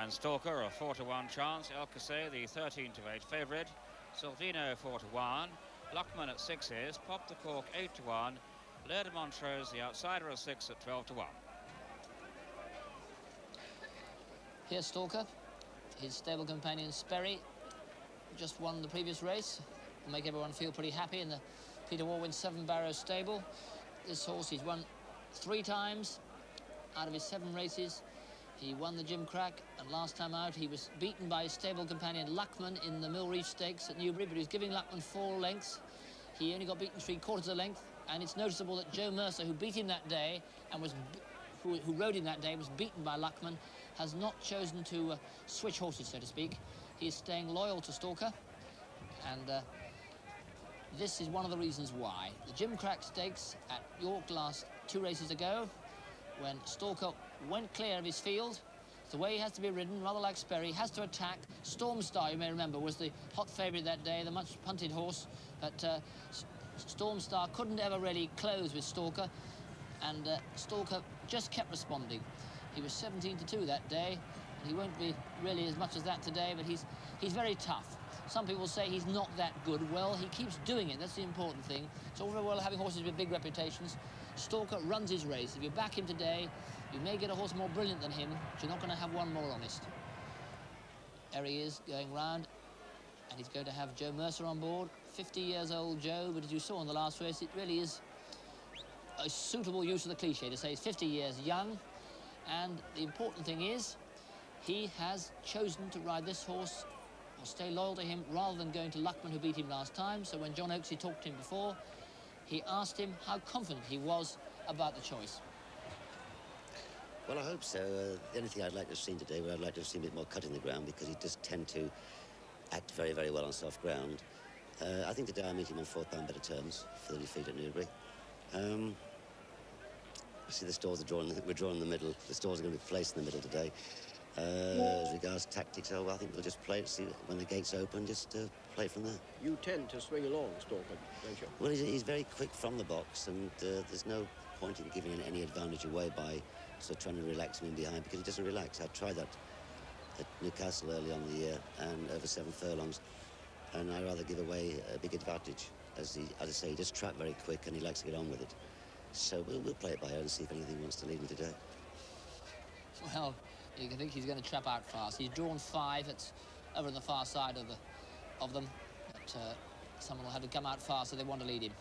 And Stalker, a 4-to-1 chance. Alcacer, the 13-to-8 favourite. Silvino, 4-to-1. Luckman at 6s. Pop the Cork, 8-to-1. Laird of Montrose, the outsider, at 6 at 12-to-1. Here's Stalker. His stable companion Sperry just won the previous race. Will make everyone feel pretty happy in the Peter Warwin 7 Barrow stable. This horse he's won 3 times out of his 7 races. He won the Gimcrack, and last time out he was beaten by his stable companion Luckman in the Mill Reef Stakes at Newbury, but he was giving Luckman 4 lengths. He only got beaten 3/4 a length, and it's noticeable that Joe Mercer, who beat him that day and who rode him that day, was beaten by Luckman, has not chosen to switch horses, so to speak. He is staying loyal to Stalker, and this is one of the reasons why. The Gimcrack Stakes at York last 2 races ago, when Stalker went clear of his field, it's the way he has to be ridden, rather like Sperry, has to attack. Storm Star, you may remember, was the hot favourite that day, the much punted horse, but Storm Star couldn't ever really close with Stalker, and Stalker just kept responding. He was 17-2 that day, and he won't be really as much as that today, but he's very tough. Some people say he's not that good. Well, he keeps doing it. That's the important thing. It's all very well having horses with big reputations. Stalker runs his race. If you back him today, you may get a horse more brilliant than him, but you're not going to have one more honest. There he is, going round, and he's going to have Joe Mercer on board. 50 years old Joe, but as you saw in the last race, it really is a suitable use of the cliche to say he's 50 years young. And the important thing is, he has chosen to ride this horse or stay loyal to him rather than going to Luckman, who beat him last time. So when John Oaksey talked to him before, he asked him how confident he was about the choice. Well, I hope so. The only thing I'd like to have seen today, I'd like to have seen a bit more cut in the ground, because he does tend to act very, very well on soft ground. I think today I meet him on 4th pound better terms for the defeat at Newbury. I see the stalls are drawing. We're drawing in the middle. The stalls are going to be placed in the middle today. As regards tactics, I think we'll just play it, see when the gates open, just play from there. You tend to swing along, Stalker, don't you? Well, he's very quick from the box, and there's no point in giving any advantage away by sort of trying to relax him in behind, because he doesn't relax. I tried that at Newcastle early on in the year and over 7 furlongs, and I'd rather give away a big advantage. As I say, he just trapped very quick and he likes to get on with it. So we'll play it by ear and see if anything wants to lead me today. Well, you can think he's going to trap out fast. He's drawn 5. It's over on the far side of them. But someone will have to come out fast, so they want to lead him.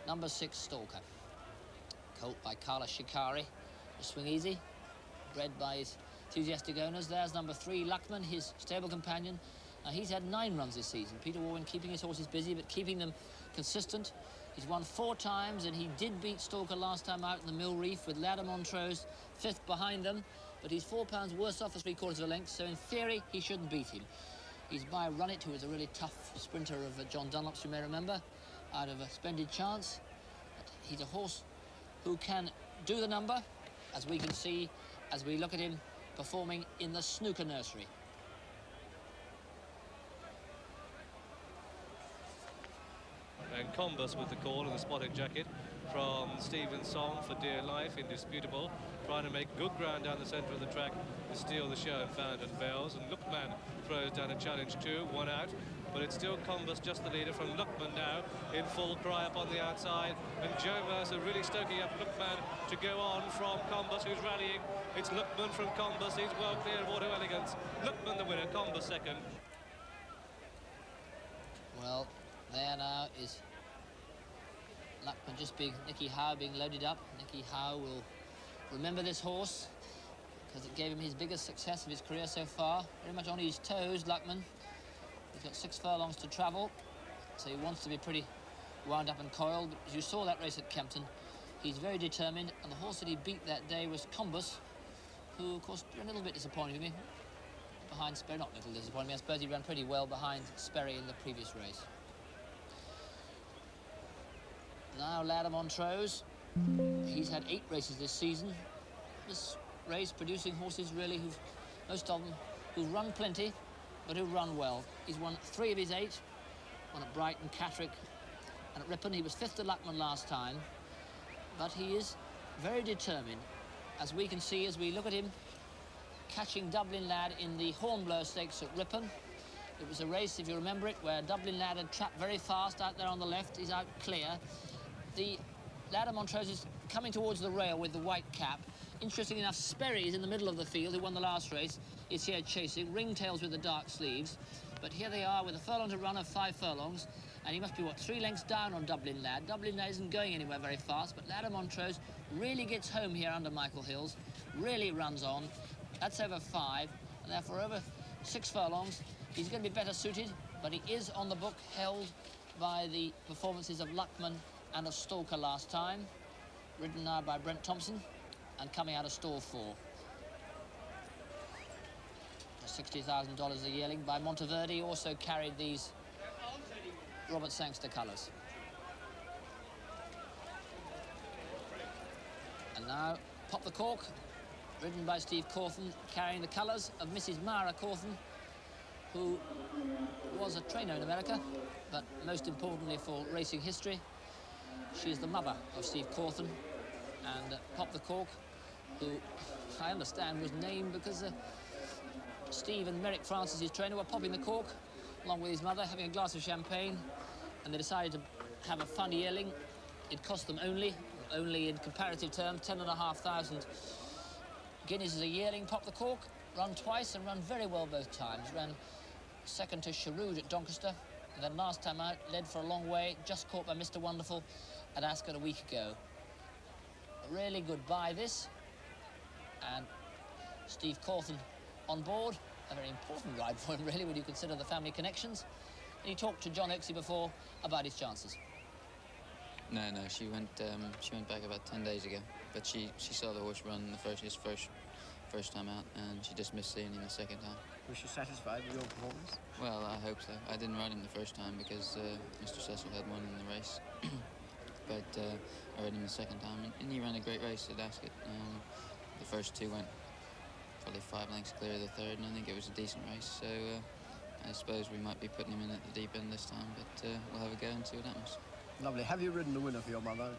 Number 6, Stalker. Colt by Carla Shikari. A swing easy. Bred by his enthusiastic owners. There's number 3, Luckman, his stable companion. Now, he's had 9 runs this season. Peter Warwin keeping his horses busy, but keeping them consistent. He's won 4 times, and he did beat Stalker last time out in the Mill Reef with Laird of Montrose 5th behind them. But he's 4 pounds worse off for 3/4 of a length, so in theory, he shouldn't beat him. He's by Runnit, who is a really tough sprinter of John Dunlop's, you may remember, out of a splendid chance. But he's a horse who can do the number, as we can see as we look at him performing in the snooker nursery. And Combus with the call in the spotted jacket from Stephen Song for dear life, indisputable, trying to make good ground down the centre of the track to steal the show and Fountain Bells. And Lookman throws down a challenge too, 1 out, but it's still Combus just the leader from Lookman now in full cry up on the outside, and Joe Mercer really stoking up Lookman to go on from Combus, who's rallying. It's Lookman from Combus. He's well clear of Auto Elegance. Lookman the winner, Combus second. Well, there now is Luckman just being Nicky Howe being loaded up. Nicky Howe will remember this horse because it gave him his biggest success of his career so far. Very much on his toes, Luckman. He's got 6 furlongs to travel, so he wants to be pretty wound up and coiled. But as you saw that race at Kempton, he's very determined, and the horse that he beat that day was Combus, who, of course, a little bit disappointed me behind Sperry. Not a little disappointed me, I suppose he ran pretty well behind Sperry in the previous race. Now Laird of Montrose. He's had 8 races this season. This race producing horses really who've, most of them, who've run plenty, but who run well. He's won 3 of his 8. One at Brighton, Catterick, and at Ripon. He was 5th to Luckman last time, but he is very determined, as we can see as we look at him catching Dublin Lad in the Hornblower Stakes at Ripon. It was a race, if you remember it, where Dublin Lad had trapped very fast out there on the left. He's out clear. The Lad of Montrose is coming towards the rail with the white cap. Interesting enough, Sperry is in the middle of the field, who won the last race. Is here chasing, Ringtails with the dark sleeves. But here they are with a furlong to run of 5 furlongs. And he must be, what, 3 lengths down on Dublin Lad. Dublin Lad isn't going anywhere very fast, but Lad of Montrose really gets home here under Michael Hills. Really runs on. That's over 5, and therefore over 6 furlongs. He's going to be better suited, but he is on the book, held by the performances of Luckman and of Stalker last time. Ridden now by Brent Thompson, and coming out of stall 4. $60,000 a yearling by Monteverde, also carried these Robert Sangster colours. And now, Pop the Cork, ridden by Steve Cawthon, carrying the colours of Mrs. Mara Cawthon, who was a trainer in America, but most importantly for racing history, she's the mother of Steve Cawthon. And Pop the Cork, who I understand was named because Steve and Merrick Francis, his trainer, were popping the cork along with his mother, having a glass of champagne, and they decided to have a fun yearling. It cost them only in comparative terms, 10,500 guineas as a yearling. Pop the Cork, run twice and run very well both times. Ran second to Sharood at Doncaster, and then last time out led for a long way, just caught by Mr. Wonderful at Ascot a week ago. A really good buy, this. And Steve Cawthon on board, a very important ride for him, really, when you consider the family connections. And he talked to John Oaksey before about his chances. No, she went back about 10 days ago, but she saw the horse run his first time out, and she just missed seeing him the second time. Was she satisfied with your performance? Well, I hope so. I didn't ride him the first time because Mr. Cecil had won in the race, but I rode him the second time, and he ran a great race at Ascot. The first 2 went probably 5 lengths clear of the third, and I think it was a decent race, so I suppose we might be putting him in at the deep end this time, but we'll have a go and see what happens. Lovely. Have you ridden the winner for your mother?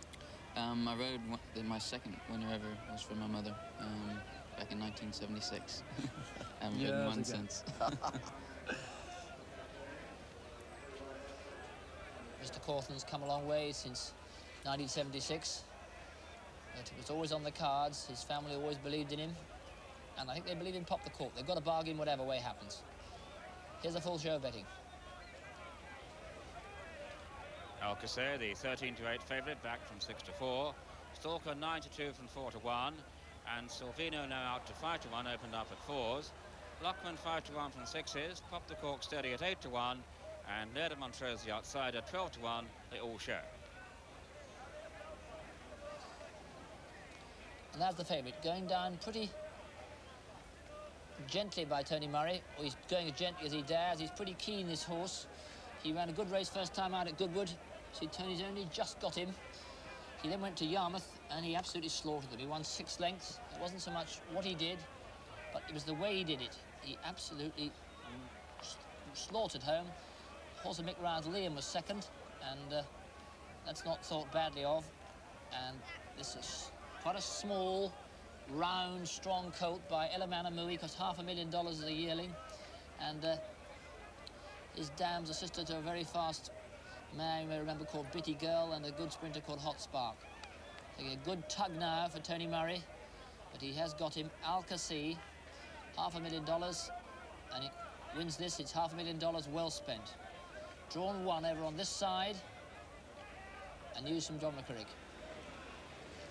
I rode my second winner ever was for my mother back in 1976. I haven't ridden one since. Mr. Cawthon's come a long way since 1976. But it was always on the cards. His family always believed in him. And I think they believe in Pop the Cork. They've got a bargain whatever way happens. Here's a full show of betting. Alcacer, the 13-8 favourite, back from 6-4. Stalker 9-2 from 4-1. And Silvino now out to 5-1, opened up at 4s. Luckman 5-1 from 6s. Pop the Cork steady at 8-1. And Laird of Montrose the outsider 12-1. They all show. And that's the favourite, going down pretty gently by Tony Murray. Or he's going as gently as he dares. He's pretty keen, this horse. He ran a good race first time out at Goodwood. See, Tony's only just got him. He then went to Yarmouth, and he absolutely slaughtered them. He won 6 lengths. It wasn't so much what he did, but it was the way he did it. He absolutely slaughtered home. Horse of Mick Ryan's Liam was second, and that's not thought badly of. And this is quite a small, round, strong colt by Elamana Mui, cost $500,000 as a yearling. And his dam's a sister to a very fast man you may remember called Bitty Girl, and a good sprinter called Hot Spark. Taking a good tug now for Tony Murray, but he has got him Alcacer, $500,000, and he wins this. It's $500,000 well spent. Drawn 1 over on this side, and news from John McCurrick.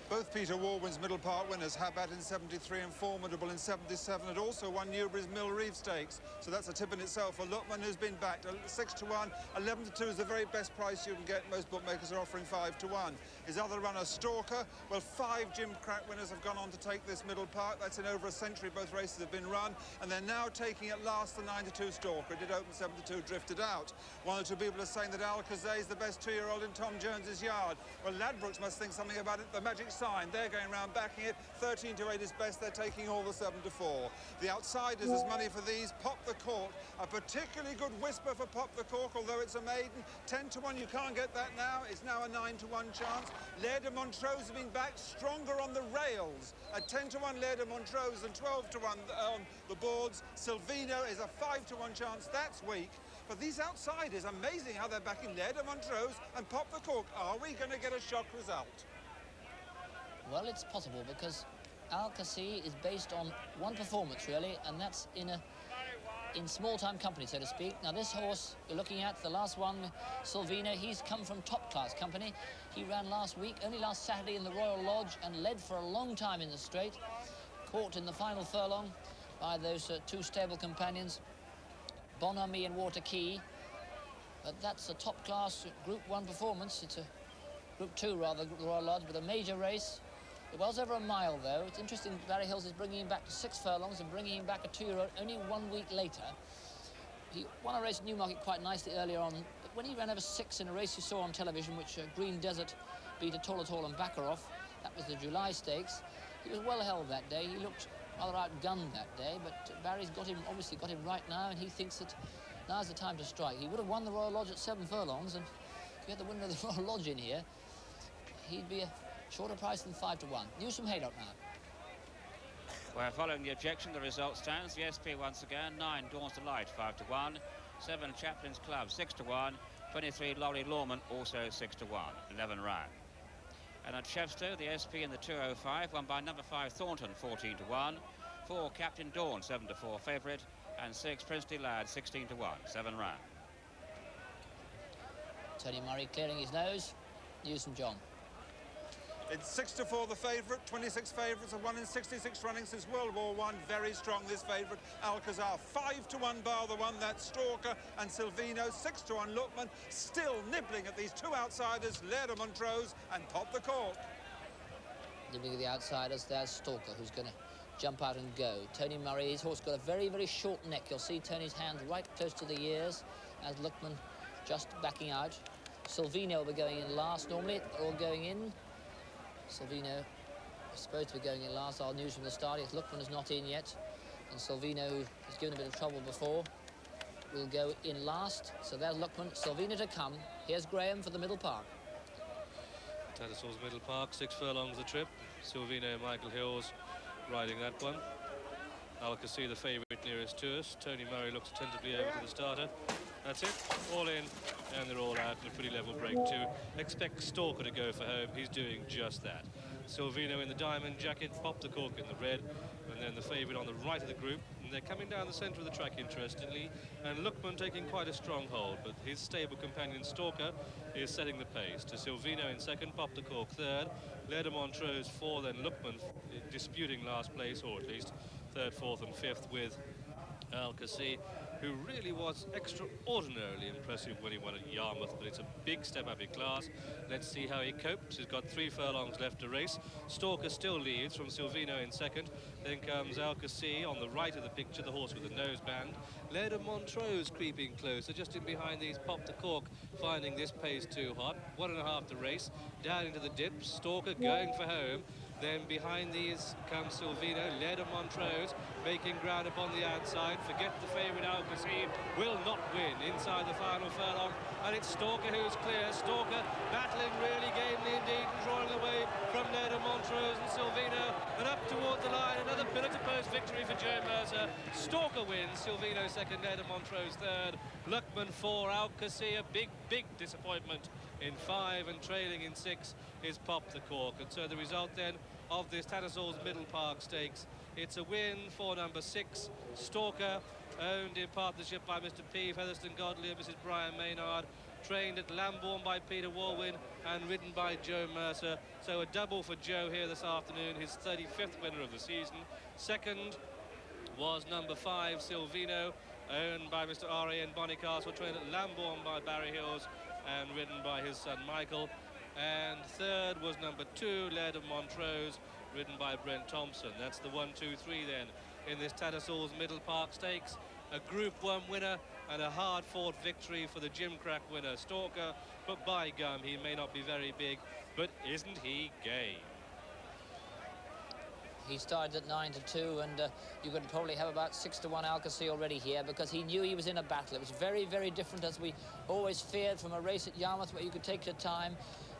Both Peter Warwin's middle part winners, Habat in 73 and Formidable in 77, had also won Newbury's Mill Reeve Stakes. So that's a tip in itself. For Luckman, who's been backed 6-1, 11-2 is the very best price you can get. Most bookmakers are offering 5-1. His other runner, Stalker, well, 5 Gimcrack winners have gone on to take this middle part. That's in over a century. Both races have been run, and they're now taking at last the 9-2 Stalker. It did open 7-2, drifted out. 1 or 2 people are saying that Alcacer is the best 2-year-old in Tom Jones's yard. Well, Ladbrokes must think something about it. The Magic sign. They're going round backing it. 13 to 8 is best. They're taking all the 7 to 4. The outsiders is money for these. Pop the Cork, a particularly good whisper for Pop the Cork, although it's a maiden. 10 to 1, you can't get that now. It's now a 9 to 1 chance. Lair de Montrose have been back stronger on the rails. At 10 to 1, Lair de Montrose, and 12 to 1 on the boards. Silvino is a 5 to 1 chance. That's weak. But these outsiders, amazing how they're backing Lair de Montrose and Pop the Cork. Are we going to get a shock result? Well, it's possible, because Alcací is based on one performance, really, and that's in small-time company, so to speak. Now, this horse you're looking at, the last one, Silvino, he's come from top-class company. He ran last week, only last Saturday in the Royal Lodge, and led for a long time in the straight. Caught in the final furlong by those two stable companions, Bonami and Water Key. But that's a top-class Group 1 performance. It's a Group 2, rather, the Royal Lodge, with a major race. It was over a mile, though. It's interesting, Barry Hills is bringing him back to 6 furlongs and bringing him back a 2-year-old only 1 week later. He won a race at Newmarket quite nicely earlier on, but when he ran over 6 in a race you saw on television, which Green Desert beat a Tall and Baccaroff, that was the July Stakes, he was well held that day. He looked rather outgunned that day, but Barry's obviously got him right now, and he thinks that now's the time to strike. He would have won the Royal Lodge at 7 furlongs, and if you had the winner of the Royal Lodge in here, he'd be a shorter price than 5 to 1. News from Haydock now. Well, following the objection, the result stands. The SP once again, 9 Dawn's Delight, 5 to 1. 7 Chaplin's Club, 6 to 1. 23 Laurie Lawman, also 6 to 1. 11 round. And at Chepstow, the SP in the 205, won by number 5 Thornton, 14 to 1. 4 Captain Dawn, 7 to 4 favourite. And 6 Princely Lad, 16 to 1. 7 round. Tony Murray clearing his nose. News from John. It's 6 to 4 the favourite. 26 favourites have won in 66 running since World War I. Very strong, this favourite. Alcazar 5 to 1 bar the one. That's Stalker and Silvino. 6 to 1 Lookman. Still nibbling at these two outsiders, Lair de Montrose and Pop the Cork. Nibbling at the outsiders, there's Stalker, who's going to jump out and go. Tony Murray, his horse got a very, very short neck. You'll see Tony's hands right close to the ears as Lookman just backing out. Silvino will be going in last. Normally, they're all going in. Silvino is supposed to be going in last. Our news from the start is Lookman is not in yet, and Silvino, who has given a bit of trouble before, will go in last. So there's Lookman. Silvino to come. Here's Graham for the Middle Park. Tattersalls Middle Park, 6 furlongs a trip. Silvino and Michael Hills riding that one. Alcací, the favourite nearest to us. Tony Murray looks attentively over to the starter. That's it, all in, and they're all out in a pretty level break too. Expect Stalker to go for home. He's doing just that. Silvino in the diamond jacket, Pop the Cork in the red, and then the favourite on the right of the group. And they're coming down the centre of the track, interestingly, and Lookman taking quite a strong hold, but his stable companion Stalker is setting the pace. To Silvino in second, Pop the Cork third, Lair de Montrose 4, then Lookman disputing last place, or at least third, fourth and fifth with Alcací, who really was extraordinarily impressive when he won at Yarmouth, but it's a big step up in class. Let's see how he copes. He's got 3 furlongs left to race. Stalker still leads from Silvino in second. Then comes Alcací on the right of the picture, the horse with the noseband. Lair de Montrose creeping closer, just in behind these. Pop the Cork finding this pace too hot. 1.5 to race. Down into the dips. Stalker going for home. Then behind these comes Silvino, Lair de Montrose, making ground upon the outside. Forget the favourite Alcací, will not win inside the final furlong. And it's Stalker who's clear. Stalker battling really gamely indeed, drawing away from Lair de Montrose and Silvino. And up toward the line, another pillar-to-post victory for Joe Mercer. Stalker wins, Silvino second, Lair de Montrose third. Luckman 4, Alcací, a big, big disappointment in 5, and trailing in 6 is Pop the Cork. And so the result then of this Tattersalls Middle Park Stakes, it's a win for number 6, Stalker, owned in partnership by Mr. P. Featherstone Godley and Mrs. Brian Maynard, trained at Lambourne by Peter Walwyn and ridden by Joe Mercer. So a double for Joe here this afternoon, his 35th winner of the season. Second was number 5, Silvino, owned by Mr. R.A.N. Bonnycastle, trained at Lambourne by Barry Hills and ridden by his son Michael. And third was number 2, Lair de Montrose, ridden by Brent Thompson. That's the 1, 2, 3 then in this Tattersalls Middle Park Stakes. A Group 1 winner and a hard-fought victory for the Gimcrack winner, Stalker. But by gum, he may not be very big, but isn't he game? He started at 9-2, and you could probably have about 6-1 Alcacer already here, because he knew he was in a battle. It was very, very different, as we always feared from a race at Yarmouth, where you could take your time.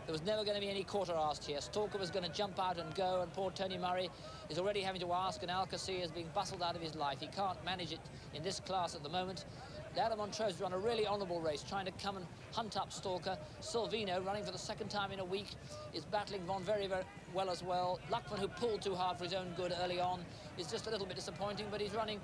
There was never going to be any quarter asked here. Stalker was going to jump out and go, and poor Tony Murray is already having to ask, and Alcacer is being bustled out of his life. He can't manage it in this class at the moment. Ladder Montrose run a really honourable race, trying to come and hunt up Stalker. Silvino, running for the second time in a week, is battling Von very, very well as well. Luckman, who pulled too hard for his own good early on, is just a little bit disappointing, but he's running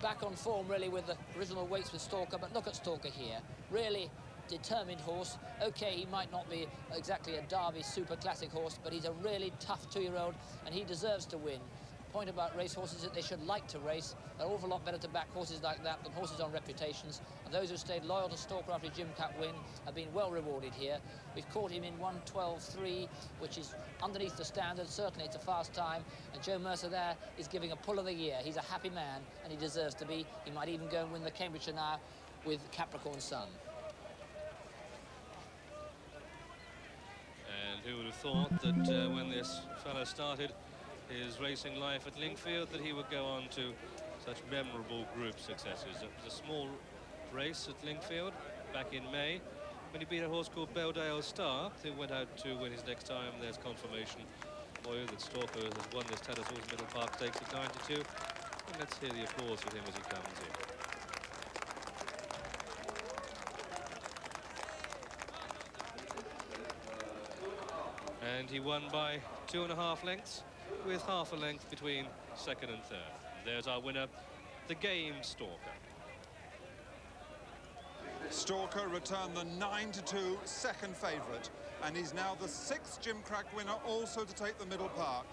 back on form, really, with the original weights with Stalker. But look at Stalker here. Really determined horse. OK, he might not be exactly a Derby super classic horse, but he's a really tough 2-year-old, and he deserves to win. Point about race horses is that they should like to race. They're an awful lot better to back horses like that than horses on reputations. And those who stayed loyal to Stalker after his Jim Cup win have been well rewarded here. We've caught him in 1:12.3, which is underneath the standard. Certainly it's a fast time. And Joe Mercer there is giving a pull of the year. He's a happy man, and he deserves to be. He might even go and win the Cambridgeshire now with Capricorn Sun. And who would have thought that when this fellow started his racing life at Lingfield, that he would go on to such memorable group successes. It was a small race at Lingfield back in May, when he beat a horse called Belldale Star, who went out to win his next time. There's confirmation for you that Stalker has won this Tattersalls Middle Park Stakes at 9-2. And let's hear the applause for him as he comes in. And he won by 2.5 lengths, with half a length between second and third. And there's our winner, the Game Stalker. Stalker returned the 9-2 second favourite, and he's now the 6th Gimcrack winner also to take the Middle Park.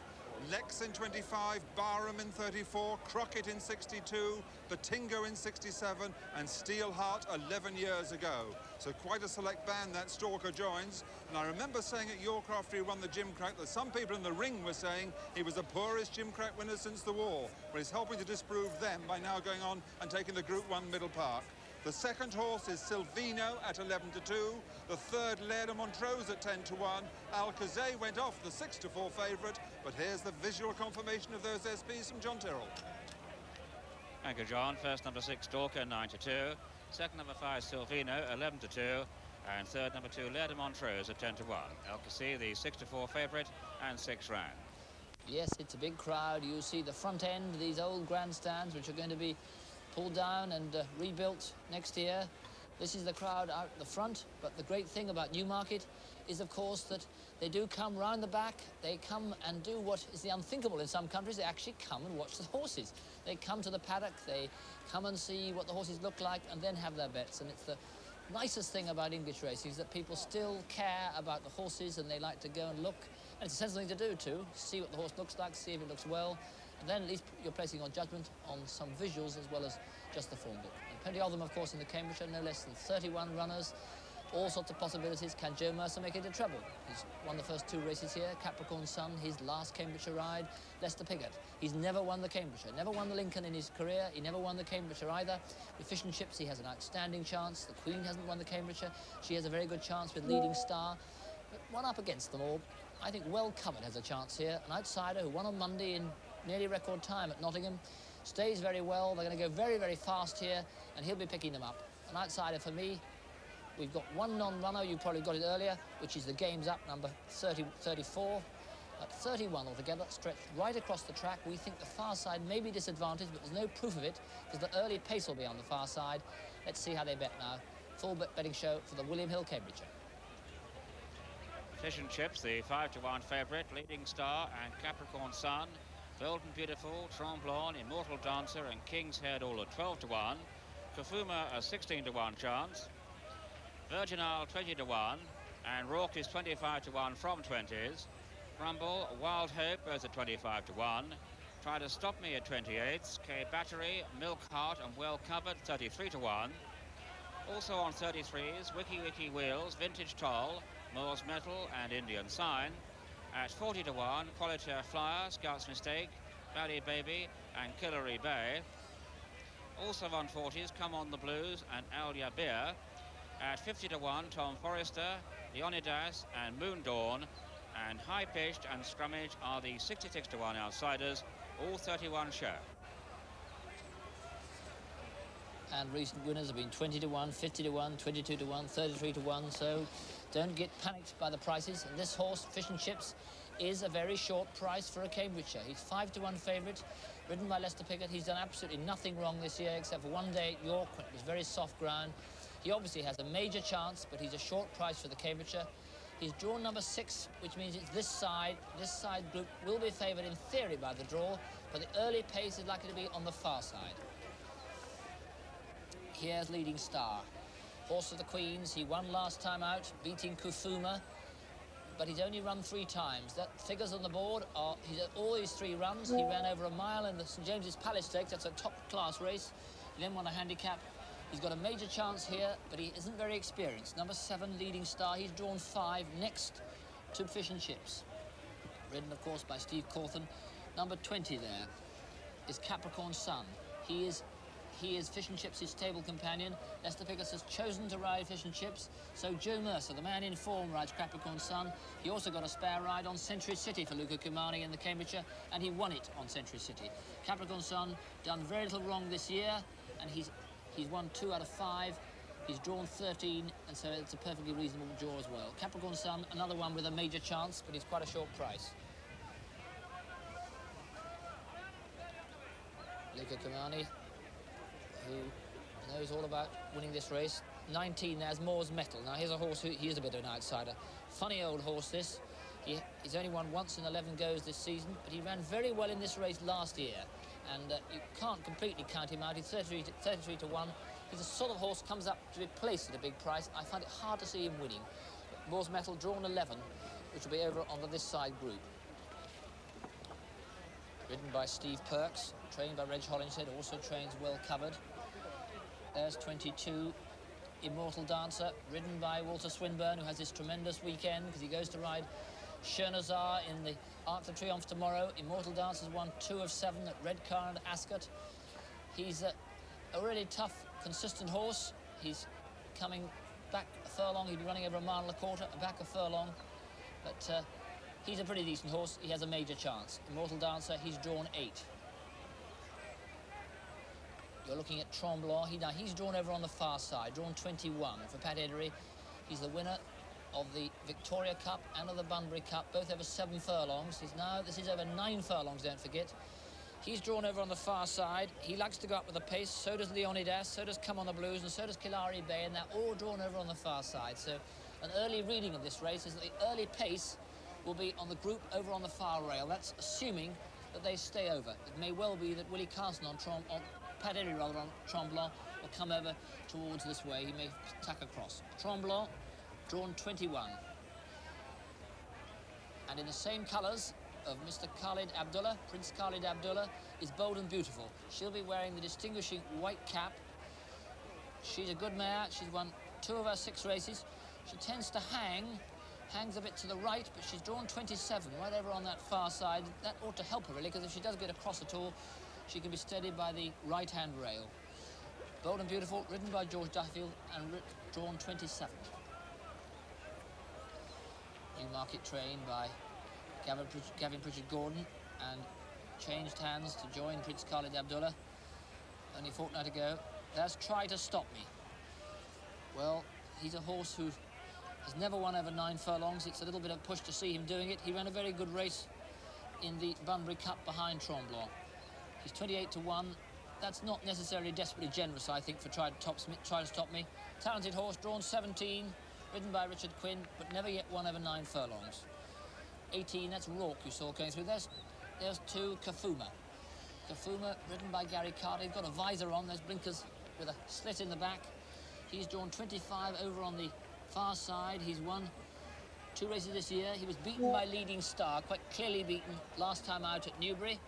Lex in 25, Barham in 34, Crockett in 62, Batingo in 67, and Steelheart 11 years ago. So quite a select band that Stalker joins. And I remember saying at York after he won the Gimcrack that some people in the ring were saying he was the poorest Gimcrack winner since the war. Well, he's helping to disprove them by now going on and taking the Group 1 Middle Park. The second horse is Silvino at 11-2. The third, Laird of Montrose at 10-1. Alcacer went off, the 6-4 favourite. But here's the visual confirmation of those SPs from John Tyrrel. Thank you, John. First, number 6, Stalker, 9-2. Second, number 5, Silvino, 11-2. And third, number 2, Laird of Montrose at 10-1. Alcacer, the 6-4 favourite, and 6 round. Yes, it's a big crowd. You see the front end, these old grandstands, which are going to be pulled down and rebuilt next year. This is the crowd out the front, but the great thing about Newmarket is, of course, that they do come round the back. They come and do what is the unthinkable in some countries. They actually come and watch the horses. They come to the paddock, they come and see what the horses look like, and then have their bets. And it's the nicest thing about English racing, is that people still care about the horses, and they like to go and look. And it's a sensible thing to do too, see what the horse looks like, see if it looks well. And then at least you're placing your judgment on some visuals as well as just the form book. And plenty of them, of course, in the Cambridgeshire, no less than 31 runners. All sorts of possibilities. Can Joe Mercer make it a treble? He's won the first 2 races here. Capricorn Sun, his last Cambridgeshire ride. Lester Piggott, he's never won the Cambridgeshire, never won the Lincoln in his career. He never won the Cambridgeshire either. With Fish and Chips, he has an outstanding chance. The Queen hasn't won the Cambridgeshire. She has a very good chance with Leading Star. But one up against them all. I think Well Covered has a chance here. An outsider who won on Monday in nearly record time at Nottingham. Stays very well. They're going to go very, very fast here, and he'll be picking them up. An outsider for me. We've got one non-runner, you probably got it earlier, which is the Game's Up, number 34. At 31 altogether, stretched right across the track. We think the far side may be disadvantaged, but there's no proof of it, because the early pace will be on the far side. Let's see how they bet now. Full betting show for the William Hill Cambridgeshire. Fish and Chips, the 5-1 favourite, Leading Star and Capricorn Sun. Golden Beautiful, Tremblant, Immortal Dancer and King's Head all at 12-1. Kafuma a 16-1 chance. Virginal 20-1, and Rourke is 25-1 from 20s. Rumble, Wild Hope both at 25-1. Try to Stop Me at 28s. K Battery, Milk Heart and Well Covered 33-1. Also on 33s, Wiki Wiki Wheels, Vintage Toll, Moore's Metal and Indian Sign. At 40-1, Qualitaire Flyer, Scout's Mistake, Valley Baby and Killary Bay. Also on 40s, Come On the Blues and Alia Beer. At 50-1, Tom Forrester, Leonidas and Moon Dawn. And High Pitched and Scrummage are the 66 to 1 outsiders, all 31 show. And recent winners have been 20 to 1, 50 to 1, 22 to 1, 33 to 1. So don't get panicked by the prices. And this horse, Fish and Chips, is a very short price for a Cambridgeshire. He's 5 to 1 favourite, ridden by Lester Piggott. He's done absolutely nothing wrong this year except for one day at York when it was very soft ground. He obviously has a major chance, but he's a short price for the Cambridgeshire. He's drawn number 6, which means it's this side. This side group will be favoured in theory by the draw, but the early pace is likely to be on the far side. Here's Leading Star. Horse of the Queen's, he won last time out, beating Kufuma, but he's only run 3 times. That figures on the board are, he's at all these 3 runs. He ran over a mile in the St James's Palace Stakes, that's a top-class race. He then won a handicap. He's got a major chance here, but he isn't very experienced. Number 7, Leading Star, he's drawn 5 next to Fish and Chips. Ridden, of course, by Steve Cawthon. Number 20 there is Capricorn Sun. He is Fish and Chips' stable companion. Lester Piggott has chosen to ride Fish and Chips, so Joe Mercer, the man in form, rides Capricorn Sun. He also got a spare ride on Century City for Luca Kumani in the Cambridgeshire, and he won it on Century City. Capricorn Sun done very little wrong this year, and he's won 2 out of 5. He's drawn 13, and so it's a perfectly reasonable draw as well. Capricorn Sun, another one with a major chance, but he's quite a short price. Luca Kumani, who knows all about winning this race. 19 there's Moore's Metal. Now here's a horse who he is a bit of an outsider. Funny old horse this. He's only won once in 11 goes this season, but he ran very well in this race last year, and you can't completely count him out. He's 33 to 1. He's a sort of horse comes up to be placed at a big price. I find it hard to see him winning. But Moore's Metal drawn 11, which will be over on this side group. Ridden by Steve Perks, trained by Reg Hollingshead, also trains well covered. There's 22, Immortal Dancer, ridden by Walter Swinburne, who has this tremendous weekend because he goes to ride Chernazar in the Arc de Triomphe tomorrow. Immortal Dancer's won 2 of 7 at Redcar and Ascot. He's a really tough, consistent horse. He's coming back a furlong. He'd be running over a mile and a quarter and back a furlong. But he's a pretty decent horse. He has a major chance. Immortal Dancer, he's drawn 8. You're looking at Tremblant. He's drawn over on the far side, drawn 21 for Pat Edery. He's the winner of the Victoria Cup and of the Bunbury Cup, both over 7 furlongs. This is over 9 furlongs, don't forget. He's drawn over on the far side. He likes to go up with the pace. So does Leonidas, so does Come on the Blues, and so does Kilari Bay, and they're all drawn over on the far side. So an early reading of this race is that the early pace will be on the group over on the far rail. That's assuming that they stay over. It may well be that Willie Carson on Pat Edery rather on Tremblant will come over towards this way. He may tack across. Tremblant, drawn 21. And in the same colours of Mr. Khalid Abdullah, Prince Khalid Abdullah, is Bold and Beautiful. She'll be wearing the distinguishing white cap. She's a good mare. She's won 2 of her 6 races. She tends to hangs a bit to the right, but she's drawn 27 right over on that far side. That ought to help her really, because if she does get across at all, she can be steadied by the right-hand rail. Bold and Beautiful, ridden by George Duffield and drawn 27. Newmarket trained by Gavin Pritchard Gordon and changed hands to join Prince Khalid Abdullah. Only a fortnight ago. There's Try to Stop Me. Well, he's a horse who has never won over 9 furlongs. It's a little bit of a push to see him doing it. He ran a very good race in the Bunbury Cup behind Tremblant. He's 28 to 1. That's not necessarily desperately generous, I think, for Try to Stop Me. Talented horse, drawn 17, ridden by Richard Quinn, but never yet won over 9 furlongs. 18, that's Rourke you saw going through. There's 2, Kafuma. Kafuma, ridden by Gary Carter. He's got a visor on, there's blinkers with a slit in the back. He's drawn 25 over on the far side. He's won 2 races this year. He was beaten by Leading Star, quite clearly beaten last time out at Newbury.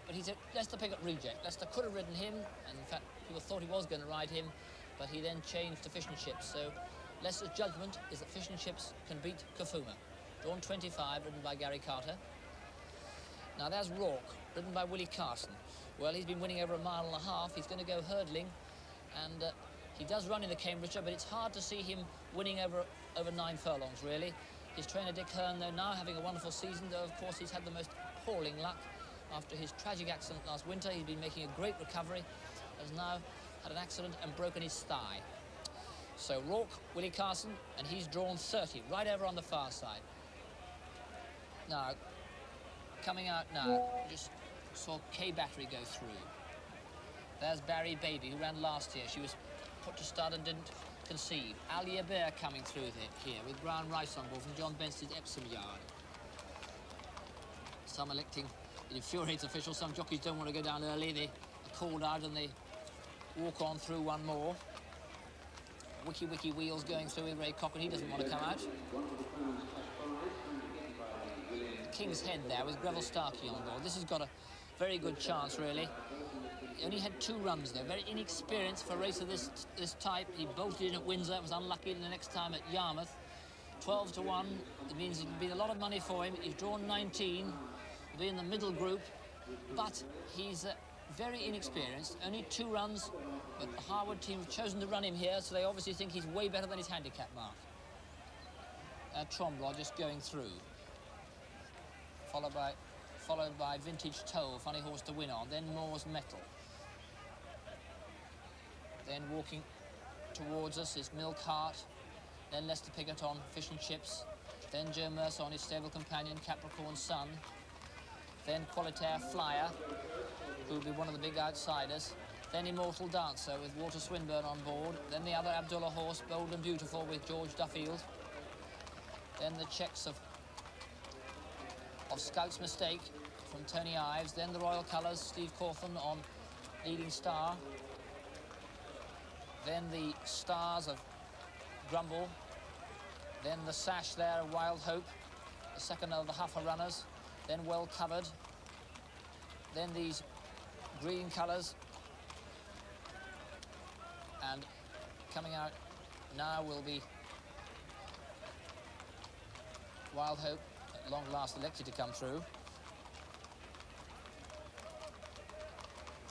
But he's a Lester Piggott reject. Lester could have ridden him, and in fact, people thought he was going to ride him, but he then changed to Fish and Chips. So Lester's judgment is that Fish and Chips can beat Kafuma. Drawn 25, ridden by Gary Carter. Now there's Rourke, ridden by Willie Carson. Well, he's been winning over a mile and a half. He's going to go hurdling, and he does run in the Cambridgeshire, but it's hard to see him winning over 9 furlongs, really. His trainer Dick Hearn, though, now having a wonderful season, though of course he's had the most appalling luck. After his tragic accident last winter, he's been making a great recovery, has now had an accident and broken his thigh. So Rourke, Willie Carson, and he's drawn 30, right over on the far side. Now, coming out now, just saw Kay Battery go through. There's Barry Baby, who ran last year. She was put to start and didn't concede. Alia Bear coming through here with Brown Rice on board from John Benson's Epsom yard. Some electing, it infuriates officials. Some jockeys don't want to go down early. They are called out and they walk on through one more. Wiki Wiki Wheels going through with Ray Cochrane. He doesn't want to come out. King's Head there with Greville Starkey on board. This has got a very good chance, really. He only had 2 runs there. Very inexperienced for a race of this type. He bolted in at Windsor. It was unlucky the next time at Yarmouth. 12 to 1. It means it'll be a lot of money for him. He's drawn 19. He'll be in the middle group. But he's very inexperienced. Only 2 runs. But the Harwood team have chosen to run him here, so they obviously think he's way better than his handicap mark. Tromblot just going through. Followed by Vintage Toll, funny horse to win on. Then Moore's Metal. Then walking towards us is Milk Heart. Then Lester Piggott on Fish and Chips. Then Joe Mercer on his stable companion Capricorn Sun. Then Qualitaire Flyer, who'll be one of the big outsiders. Then Immortal Dancer with Walter Swinburne on board. Then the other Abdullah horse, Bold and Beautiful, with George Duffield. Then the checks of Scout's Mistake from Tony Ives. Then the Royal Colours, Steve Cawthon on Leading Star. Then the Stars of Grumble. Then the Sash there of Wild Hope, the second of the Huffer Runners. Then Well Covered. Then these green colours. And coming out now will be Wild Hope, at long last elected to come through.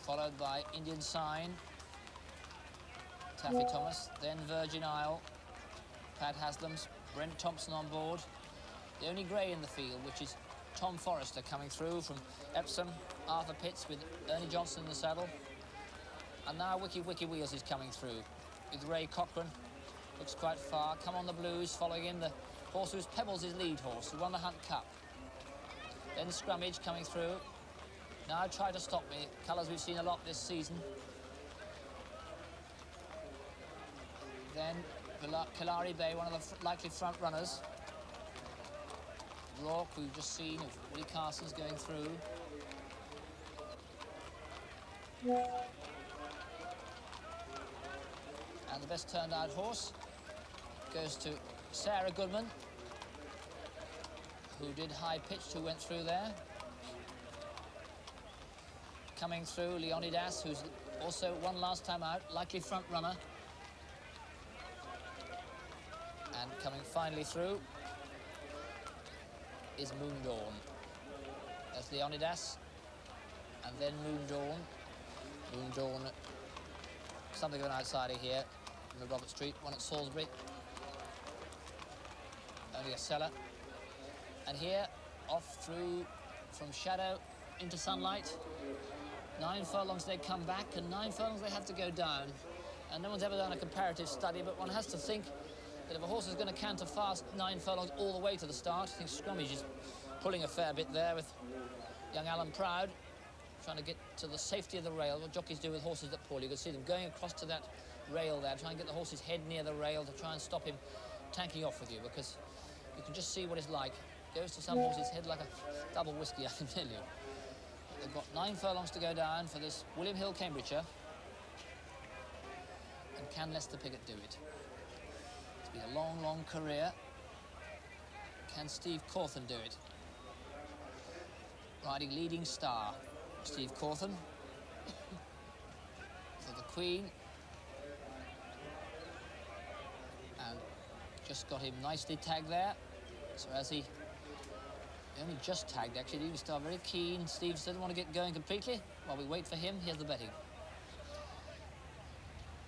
Followed by Indian Sign, Taffy Thomas, then Virgin Isle, Pat Haslam's, Brent Thompson on board. The only grey in the field, which is Tom Forrester coming through from Epsom, Arthur Pitts with Ernie Johnson in the saddle. And now Wiki Wiki Wheels is coming through with Ray Cochrane. Looks quite far. Come on the Blues, following him the horse who's Pebbles' his lead horse, who won the Hunt Cup. Then Scrummage coming through. Now Try to Stop Me, colours we've seen a lot this season. Then Kalari Bay, one of the likely front runners. Rourke, we've just seen, of Willie Carson's going through. And the best turned out horse goes to Sarah Goodman, who did High Pitched, who went through there. Coming through, Leonidas, who's also won last time out, likely front runner. And coming finally through is Moon Dawn. That's Leonidas, and then Moon Dawn. Moon Dawn, something of an outsider here from the Robert Street, one at Salisbury. Only a seller. And here, off through from shadow into sunlight. 9 furlongs they come back, and 9 furlongs they have to go down. And no one's ever done a comparative study, but one has to think that if a horse is going to canter fast 9 furlongs all the way to the start, I think Scrummage is pulling a fair bit there with young Alan Proud, trying to get to the safety of the rail, what jockeys do with horses that pull. You can see them going across to that rail there, trying to get the horse's head near the rail to try and stop him tanking off with you, because you can just see what it's like. Goes to some horse's head like a double whiskey, I can tell you. They've got 9 furlongs to go down for this William Hill, Cambridgeshire. And can Lester Piggott do it? It's been a long, long career. Can Steve Cawthon do it? Riding Leading Star, Steve Cawthon. For the Queen. And just got him nicely tagged there. So as he only just tagged, actually, Leading Star very keen. Steve doesn't want to get going completely. While we wait for him, here's the betting.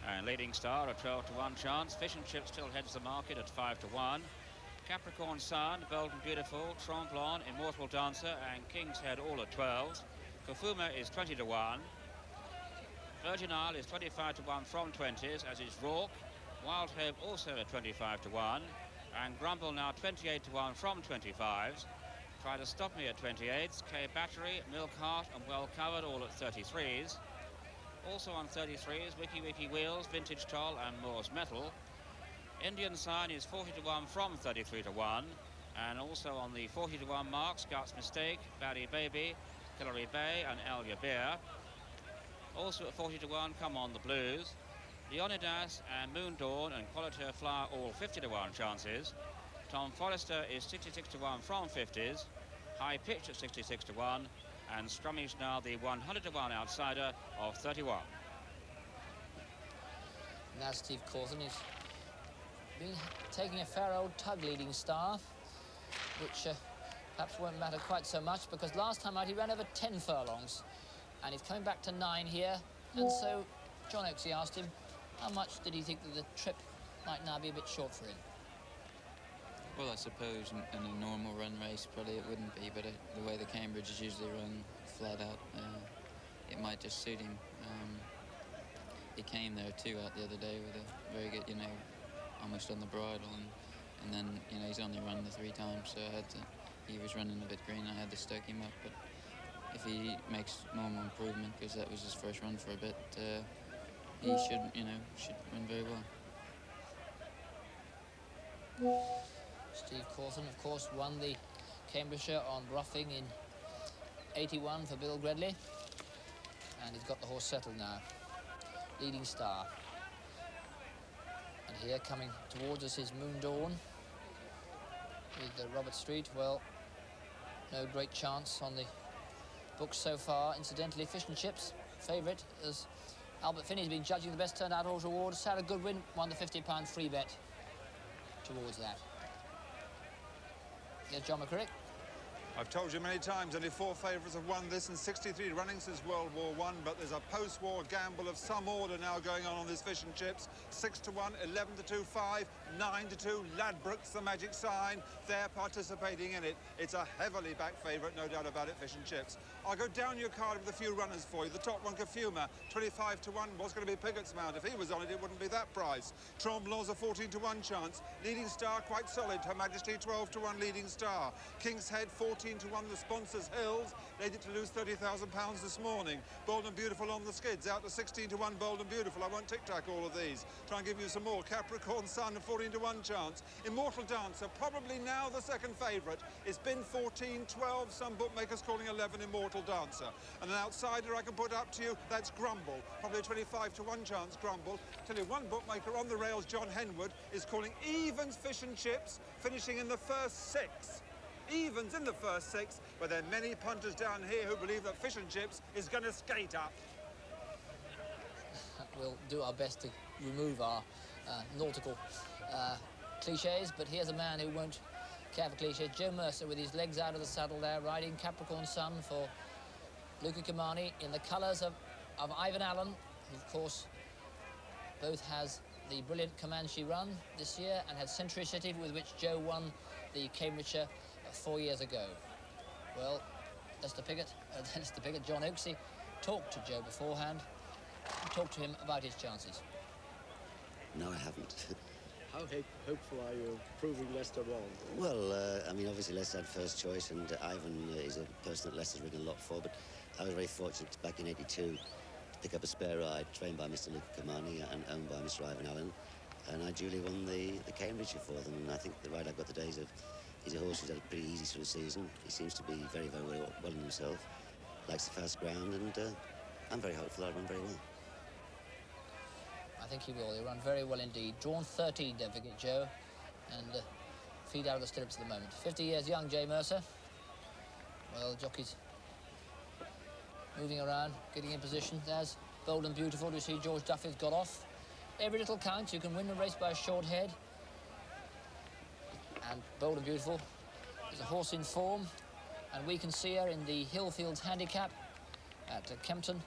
And Leading Star, a 12 to 1 chance. Fish and Chips still heads the market at 5 to 1. Capricorn Sun, Bold and Beautiful, Tremblon, Immortal Dancer, and King's Head all at 12. Kafuma is 20 to 1. Virgin Isle is 25 to 1 from 20s, as is Rourke. Wild Hope also at 25 to 1. And Grumble now 28 to 1 from 25s. Try to Stop Me at 28s. K Battery, Milk Heart, and Well Covered all at 33s. Also on 33s, Wiki Wiki Wheels, Vintage Toll, and Moore's Metal. Indian Sign is 40 to 1 from 33 to 1. And also on the 40 to 1 mark, Scout's Mistake, Barry Baby, Hillary Bay, and Al Yabir. Also at 40 to 1, Come On the Blues. Leonidas and Moon Dawn and Qualitaire Flower all 50 to 1 chances. Tom Forrester is 66 to 1 from 50s. High Pitch at 66 to 1. And Scrummage now the 100 to 1 outsider of 31. Now Steve Cawthon is been taking a fair old tug leading Star, which perhaps won't matter quite so much, because last time out he ran over 10 furlongs. And he's coming back to 9 here. And so John Oaksey asked him, how much did he think that the trip might now be a bit short for him? Well, I suppose in a normal run race, probably it wouldn't be, but the way the Cambridge is usually run flat out, it might just suit him. He came there too out the other day with a very good, you know, almost on the bridle, and then, you know, he's only run the 3 times, so he was running a bit green, I had to stoke him up, but if he makes normal improvement, because that was his first run for a bit, he should run very well. Steve Cawthon, of course, won the Cambridgeshire on roughing in 81 for Bill Gredley, and he's got the horse settled now. Leading Star. And here coming towards us is Moon Dawn with Robert Street. Well, no great chance on the books so far. Incidentally, Fish and Chips, favourite, as Albert Finney's been judging the best turned out horse award. Sarah Goodwin won the £50 free bet towards that. Yes, John McCrick. I've told you many times, only 4 favourites have won this in 63 running since World War I, but there's a post-war gamble of some order now going on this Fish and Chips. 6 to 1, 11 to 2, 5, 9 to 2, Ladbrokes, the magic sign. They're participating in it. It's a heavily backed favourite, no doubt about it, Fish and Chips. I'll go down your card with a few runners for you. The top one, Kafuma, 25 to 1, was going to be Pigot's Mount. If he was on it, it wouldn't be that price. Tremblon's a 14 to 1 chance. Leading Star, quite solid. Her Majesty, 12 to 1, Leading Star. King's Head, 14 to 1, the sponsors Hills. They did to lose £30,000 this morning. Bold and Beautiful on the skids, out to 16 to 1, Bold and Beautiful. I won't tic-tac all of these. Try and give you some more. Capricorn Sun, a 14 to 1 chance. Immortal Dancer, probably now the second favourite. It's been 14, 12, some bookmakers calling 11 Immortal Dancer. And an outsider I can put up to you, that's Grumble. Probably a 25 to 1 chance, Grumble. Tell you, one bookmaker on the rails, John Henwood, is calling evens Fish and Chips, finishing in the first 6. Evens in the first 6, but there are many punters down here who believe that Fish and Chips is going to skate up. We'll do our best to remove our nautical cliches, but here's a man who won't care for cliches. Joe Mercer with his legs out of the saddle there, riding Capricorn Sun for Luca Kamani in the colours of Ivan Allen, who of course both has the brilliant Comanche run this year and had Century City, with which Joe won the Cambridgeshire 4 years ago. Well, Lester Piggott, John Oaksey, talked to Joe beforehand and talked to him about his chances. No, I haven't. How hopeful are you of proving Leicester wrong? Well, I mean, obviously Leicester had first choice, and Ivan is a person that Leicester's ridden a lot for, but I was very fortunate back in 82 to pick up a spare ride trained by Mr. Luca Kamani and owned by Mr. Ivan Allen, and I duly won the Cambridgeshire for them. And I think the ride I've got today is he's a horse who's had a pretty easy sort of season. He seems to be very, very well in himself, likes the fast ground, and I'm very hopeful I'll run very well. I think he will. He'll run very well indeed. Drawn 13, don't forget, Joe, and feed out of the stirrups at the moment. 50 years young, Jay Mercer. Well, jockeys moving around, getting in position. There's Bold and Beautiful. You see George Duffy's got off. Every little counts. You can win the race by a short head. And Bold and Beautiful is a horse in form, and we can see her in the Hillfields Handicap at Kempton,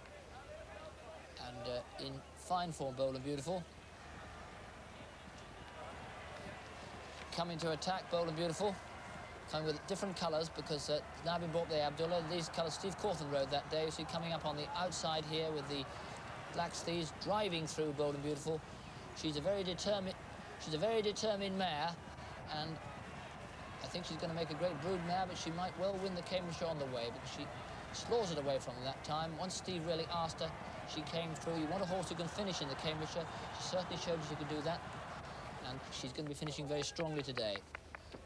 and in fine form, Bold and Beautiful. coming to attack, Bold and Beautiful. Coming with different colours because it's now been bought by Abdullah. These colours Steve Cawthon rode that day. So coming up on the outside here with the Black Steeds driving through Bold and Beautiful. She's a very determined mare, and I think she's going to make a great brood mare, but she might well win the Cambridgeshire on the way because she slaughtered away from them that time. Once Steve really asked her, she came through. You want a horse who can finish in the Cambridgeshire. She certainly showed she could do that, and she's going to be finishing very strongly today.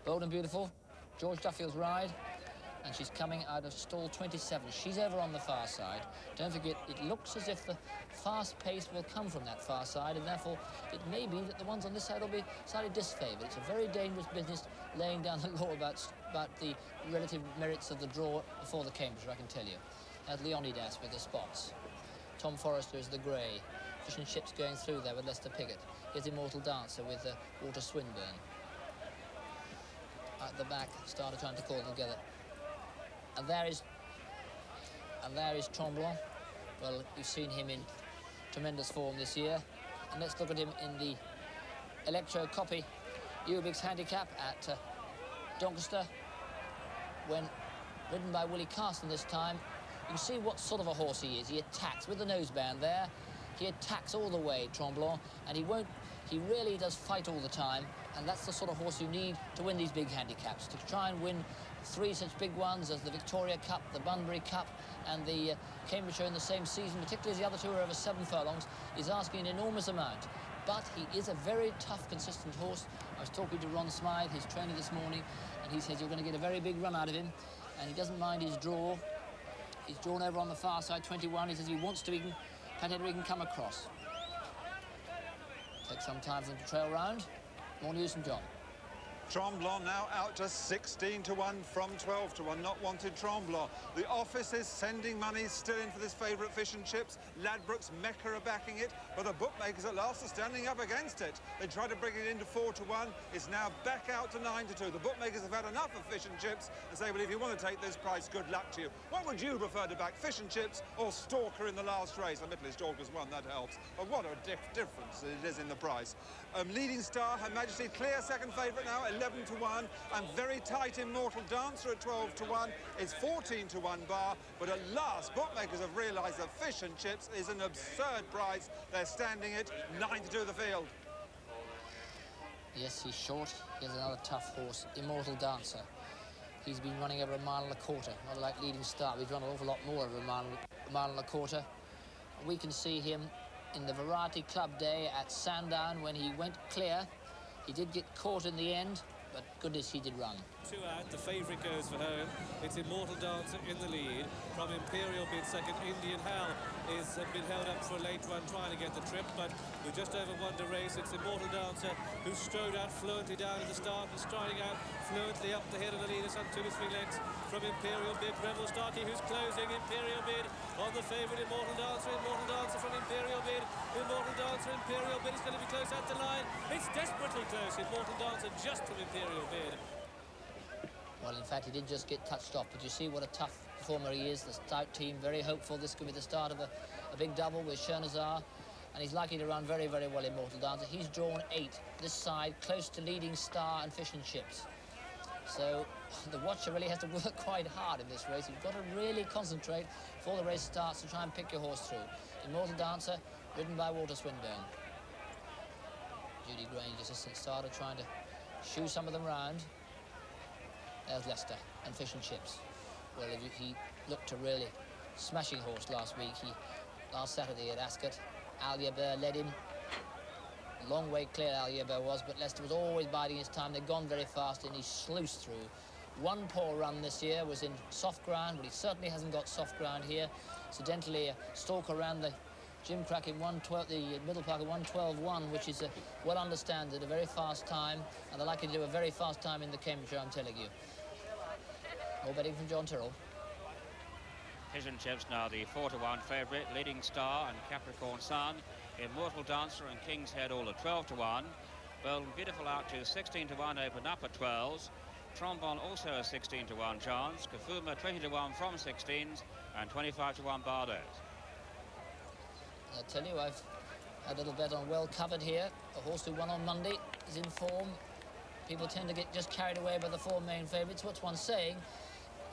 Bold and Beautiful, George Duffield's ride, and she's coming out of stall 27. She's over on the far side. Don't forget, it looks as if the fast pace will come from that far side, and therefore it may be that the ones on this side will be slightly disfavoured. It's a very dangerous business laying down the law about the relative merits of the draw before the Cambridgeshire, I can tell you. That's Leonidas with the spots. Tom Forrester is the grey. Fish and Chips going through there with Lester Piggott. Here's Immortal Dancer with Walter Swinburne. At the back, Starter trying to call them together. And there is Tremblant. Well, we've seen him in tremendous form this year. And let's look at him in the Electro Copy Ubix Handicap at Doncaster, when ridden by Willie Carson this time. You can see what sort of a horse he is. He attacks with the noseband there. He attacks all the way, Tremblant, and he really does fight all the time, and that's the sort of horse you need to win these big handicaps, to try and win 3 such big ones as the Victoria Cup, the Bunbury Cup, and the Cambridgeshire in the same season, particularly as the other two are over 7 furlongs, is asking an enormous amount. But he is a very tough, consistent horse. I was talking to Ron Smythe, his trainer, this morning, and he says you're going to get a very big run out of him, and he doesn't mind his draw. He's drawn over on the far side, 21. He says he wants to, he can come across. Take some time for them to trail round. More news from John. Tremblant now out to 16 to 1 from 12 to 1. Not wanted Tremblant. The office is sending money still in for this favourite Fish and Chips. Ladbrokes, Mecca are backing it, but the bookmakers at last are standing up against it. They tried to bring it into 4 to 1. It's now back out to 9 to 2. The bookmakers have had enough of Fish and Chips and say, well, if you want to take this price, good luck to you. What would you prefer to back, Fish and Chips or Stalker in the last race? Admittedly, Stalker's won, that helps. But what a difference it is in the price. Leading Star, Her Majesty, clear second favourite now, 11 to 1, and very tight Immortal Dancer at 12 to 1. It's 14 to 1 bar, but at last bookmakers have realised that Fish and Chips is an absurd price. They're standing it 9 to 2 the field. Yes, he's short. Here's another tough horse, Immortal Dancer. He's been running over 1.25 miles, not like Leading Star. We've run an awful lot more over 1.25 miles. We can see him in the Variety Club day at Sandown when he went clear. He did get caught in the end, but goodness, he did run. 2 out, the favourite goes for home. It's Immortal Dancer in the lead. From Imperial Bid second, Indian Hal has been held up for a late run trying to get the trip, but with just over 1 to race, it's Immortal Dancer who strode out fluently down at the start and striding out fluently up the head of the leader, some 2 to 3 lengths from Imperial Bid. Rebel Starkey who's closing. Imperial Bid on the favourite Immortal Dancer. Immortal Dancer from Imperial Bid. Immortal Dancer, Imperial Bid is going to be close at the line. It's desperately close. Immortal Dancer just from Imperial Bid. Well, in fact, he did just get touched off, but you see what a tough performer he is. The stout team, very hopeful this could be the start of a big double with Chernazar, and he's likely to run very, very well, Immortal Dancer. He's drawn 8 this side, close to Leading Star and Fish and Chips. So the watcher really has to work quite hard in this race. You've got to really concentrate before the race starts to try and pick your horse through. Immortal Dancer, ridden by Walter Swinburne. Judy Grange, assistant starter, trying to shoo some of them round. There's Leicester and Fish and Chips. Well, he looked a really smashing horse last week. Last Saturday at Ascot, Alyabur led him. Long way clear Alyabur was, but Leicester was always biding his time. They'd gone very fast and he sluiced through. One poor run this year was in soft ground, but he certainly hasn't got soft ground here. Incidentally, Stalker ran the Jim Crack in 1:12, the Middle Park at 1:12.1, which is well understand a very fast time, and they're likely to do a very fast time in the Cambridgeshire, I'm telling you. More betting from John Tyrrel. Fish and Chips now the 4 to 1 favourite. Leading Star and Capricorn Sun. Immortal Dancer and King's Head all at 12 to 1. Bold and Beautiful out to 16 to 1, open up at 12s. Trombone also a 16 to 1 chance. Kafuma 20 to 1 from 16s and 25 to 1 Bardos. I tell you, I've had a little bet on Well Covered here. A horse who won on Monday is in form. people tend to get just carried away by the 4 main favourites. What's one saying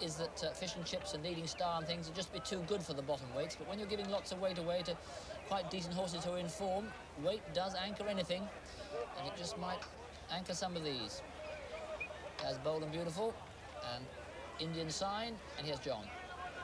is that Fish and Chips and Leading Star and things are just a bit too good for the bottom weights, but when you're giving lots of weight away to quite decent horses who are in form, weight does anchor anything, and it just might anchor some of these. There's Bold and Beautiful, and Indian Sign, and here's John.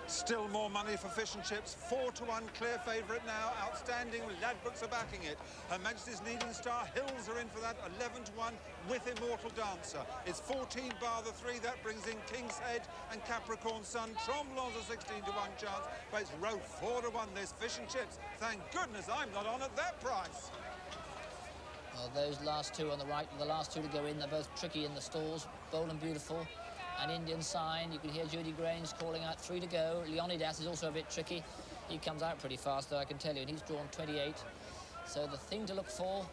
Still more money for Fish and Chips. 4-1 clear favourite now. Outstanding. Ladbrokes are backing it. Her Majesty's Leading Star. Hills are in for that. 11-1 with Immortal Dancer. It's 14 bar the 3. That brings in King's Head and Capricorn Sun. Tremblant a 16-1 chance. But it's Row 4-1 this. Fish and Chips. Thank goodness I'm not on at that price. Well, those last two on the right, the last two to go in, they're both tricky in the stalls. Bold and Beautiful and Indian Sign. You can hear Judy Grange calling out 3 to go. Leonidas is also a bit tricky. He comes out pretty fast, though, I can tell you, and he's drawn 28. So the thing to look for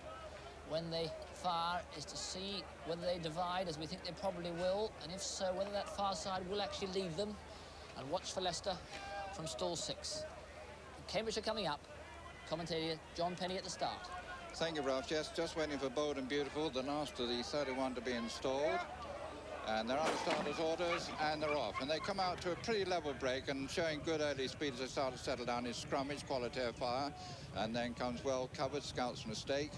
when they fire is to see whether they divide, as we think they probably will, and if so, whether that far side will actually leave them. And watch for Leicester from stall 6. Cambridgeshire coming up. Commentator John Penney at the start. Thank you, Ralph. Yes, just waiting for Bold and Beautiful, the last of the 31 to be installed. And they're on the starter's orders, and they're off. And they come out to a pretty level break, and showing good early speed as they start to settle down is Scrummage, Quality of Fire. And then comes Well Covered, Scout's Mistake.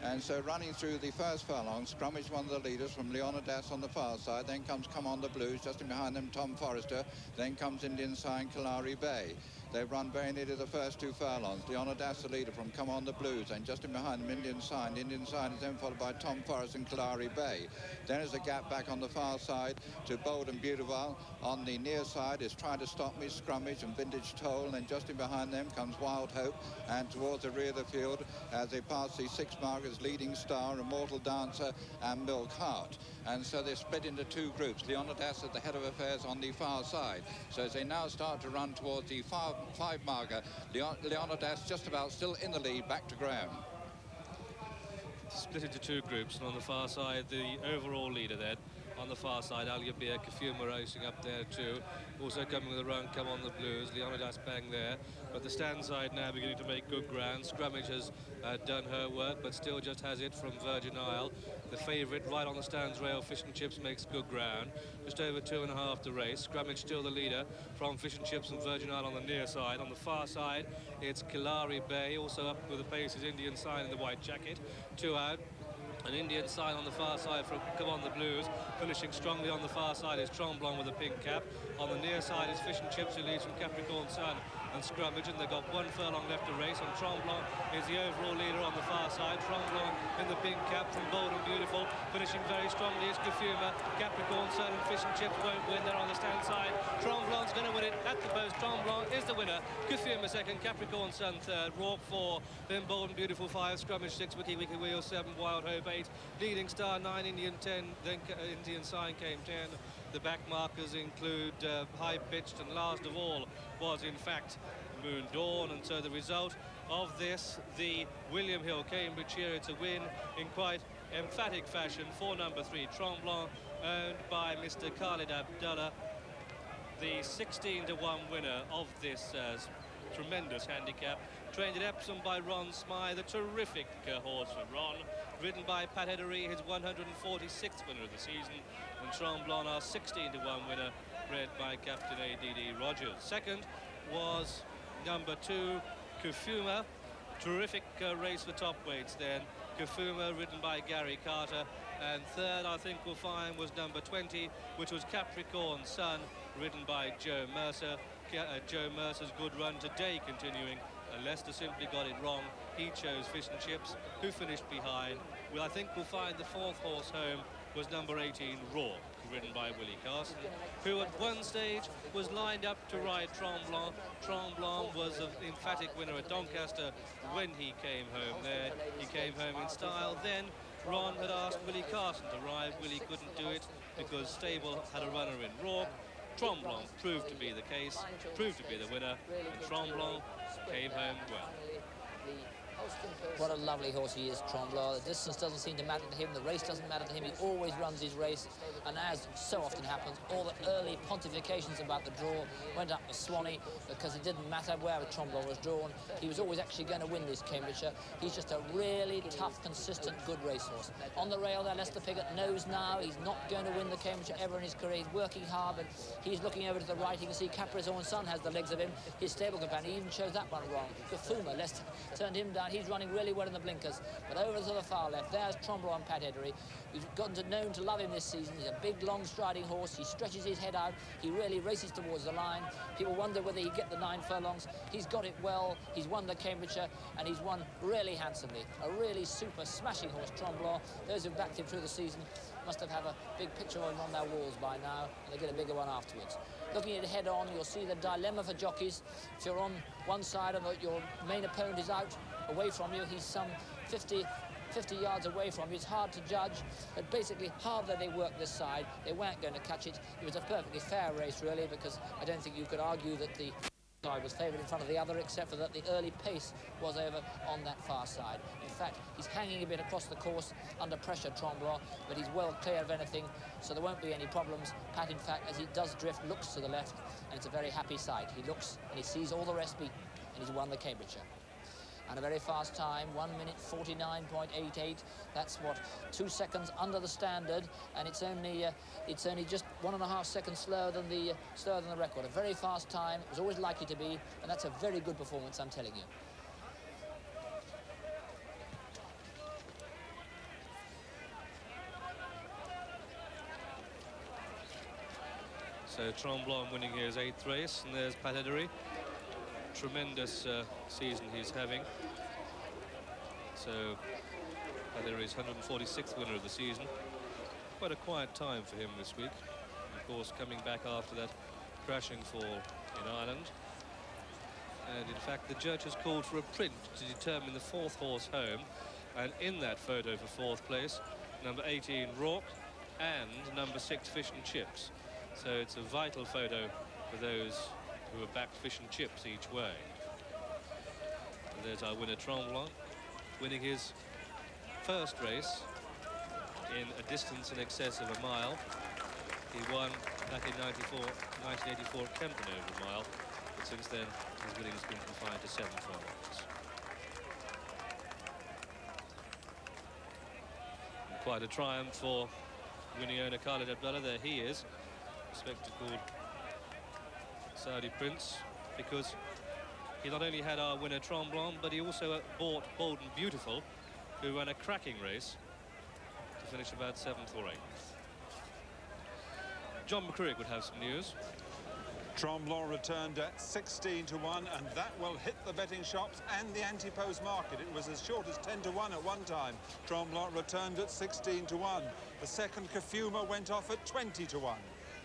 And so running through the first furlong, Scrummage, one of the leaders from Leonidas on the far side. Then comes Come On the Blues, just in behind them Tom Forrester. Then comes Indian Sign, Kalari Bay. They've run very nearly the first 2 furlongs. Leonidas, the leader from Come On the Blues, and just in behind them Indian Sign. The Indian Sign is then followed by Tom Forrest and Kalari Bay. Then there's a gap back on the far side to Bold and Beautiful. On the near side is Trying to Stop Me, Scrummage and Vintage Toll, and then just in behind them comes Wild Hope, and towards the rear of the field as they pass the 6 markers, Leading Star, Immortal Dancer and Milk Heart. And so they're split into 2 groups. Leonidas at the head of affairs on the far side. So as they now start to run towards the 5 marker, Leonidas just about still in the lead, back to ground. Split into 2 groups, and on the far side, the overall leader then. On the far side, Alia-Beer, Kafuma racing up there too. Also coming with a run, Come On the Blues, Leonidas bang there. But the stand side now beginning to make good ground. Scrummage has done her work, but still just has it from Virgin Isle. The favourite right on the stands rail, Fish and Chips, makes good ground. Just over 2.5 to race. Scrummage still the leader from Fish and Chips and Virgin Isle on the near side. On the far side, it's Kalari Bay. Also up with the pace is Indian Sign in the white jacket. 2 out. An Indian Sign on the far side from Come On the Blues. Finishing strongly on the far side is Tremblant with a pink cap. On the near side is Fish and Chips, who leads from Capricorn Sun and Scrummage, and they've got 1 furlong left to race. And Tremblant is the overall leader on the far side. Tremblant in the pink cap from Bold and Beautiful. Finishing very strongly is Kafuma. Capricorn Sun and Fish and Chips won't win. They're on the stand side. Tremblant's going to win it at the post. Tremblant is the winner. Kafuma second, Capricorn Sun third, Rourke 4, then Bold and Beautiful 5, Scrummage 6, Wiki Wiki Wheel 7, Wild Hope 8, Leading Star 9, Indian 10, then Indian Sign came 10. The back markers include High Pitched, and last of all was in fact Moon Dawn. And so the result of this, the William Hill Cambridgeshire to win in quite emphatic fashion for number 3 Tremblant, owned by Mr. Khalid Abdullah, the 16-1 winner of this tremendous handicap. Trained at Epsom by Ron Smythe, a terrific horse for Ron, ridden by Pat Edery, his 146th winner of the season, and Tremblant, our 16-1 winner, bred by Captain A.D.D. Rogers. Second was number 2 Kafuma. Terrific race for top weights then. Kafuma, ridden by Gary Carter. And third, I think we'll find, was number 20, which was Capricorn Sun, ridden by Joe Mercer. Joe Mercer's good run today continuing. Leicester simply got it wrong. He chose Fish and Chips, who finished behind. Well, I think we'll find the 4th horse home was number 18, Rourke, ridden by Willie Carson, who at one stage was lined up to ride Tremblant. Tremblant was an emphatic winner at Doncaster when he came home there. He came home in style. Then Ron had asked Willie Carson to ride. Willie couldn't do it because Stable had a runner in Rourke. Tremblant proved to be the case, proved to be the winner, and Tremblant came home well. What a lovely horse he is, Tremblant. The distance doesn't seem to matter to him. The race doesn't matter to him. He always runs his race. And as so often happens, all the early pontifications about the draw went up to Swanee because it didn't matter where Tremblant was drawn. He was always actually going to win this Cambridgeshire. He's just a really tough, consistent, good racehorse. On the rail there, Lester Piggott knows now he's not going to win the Cambridgeshire ever in his career. He's working hard, but he's looking over to the right. You can see Capri's own son has the legs of him. His stable companion even chose that one wrong. Gafuma, Lester turned him down. He's running really well in the blinkers. But over to the far left, there's Tremblant and Pat Edery. We've gotten to known to love him this season. He's a big, long striding horse. He stretches his head out. He really races towards the line. People wonder whether he'd get the 9 furlongs. He's got it well. He's won the Cambridgeshire, and he's won really handsomely. A really super smashing horse, Tremblant. Those who've backed him through the season must have a big picture of him on their walls by now, and they get a bigger one afterwards. Looking at it head on, you'll see the dilemma for jockeys. If you're on one side and your main opponent is out away from you, he's some 50 yards away from you. It's hard to judge, but basically hardly they worked this side. They weren't going to catch it. It was a perfectly fair race, really, because I don't think you could argue that the side was favoured in front of the other, except for that the early pace was over on that far side. In fact, he's hanging a bit across the course under pressure, Tremblant, but he's well clear of anything, so there won't be any problems. Pat, in fact, as he does drift, looks to the left, and it's a very happy sight. He looks and he sees all the rest beaten, and he's won the Cambridgeshire. And a very fast time, 1 minute 49.88. That's what, 2 seconds under the standard, and it's only just 1.5 seconds slower than the record. A very fast time. It was always likely to be, and that's a very good performance, I'm telling you. So Tremblant winning here his 8th race, and there's Pat Edery. Tremendous season he's having. So Edery's 146th winner of the season. Quite a quiet time for him this week. And of course, coming back after that crashing fall in Ireland. And in fact, the judge has called for a print to determine the 4th horse home. And in that photo for 4th place, number 18 Rourke and number 6 Fish and Chips. So it's a vital photo for those who have backed Fish and Chips each way. And there's our winner, Tremblant, winning his first race in a distance in excess of a mile. He won back in 1984 at Kempton over a mile, but since then his winning has been confined to 7 furlongs. And quite a triumph for winning owner Khalid Abdullah. There he is, spectacled Saudi Prince, because he not only had our winner Tremblant, but he also bought Bold and Beautiful, who ran a cracking race to finish about 7th or 8th. John McCrigg would have some news. Tremblant returned at 16 to 1, and that will hit the betting shops and the anti-post market. It was as short as 10 to 1 at one time. Tremblant returned at 16 to 1. The second Kafuma went off at 20 to 1.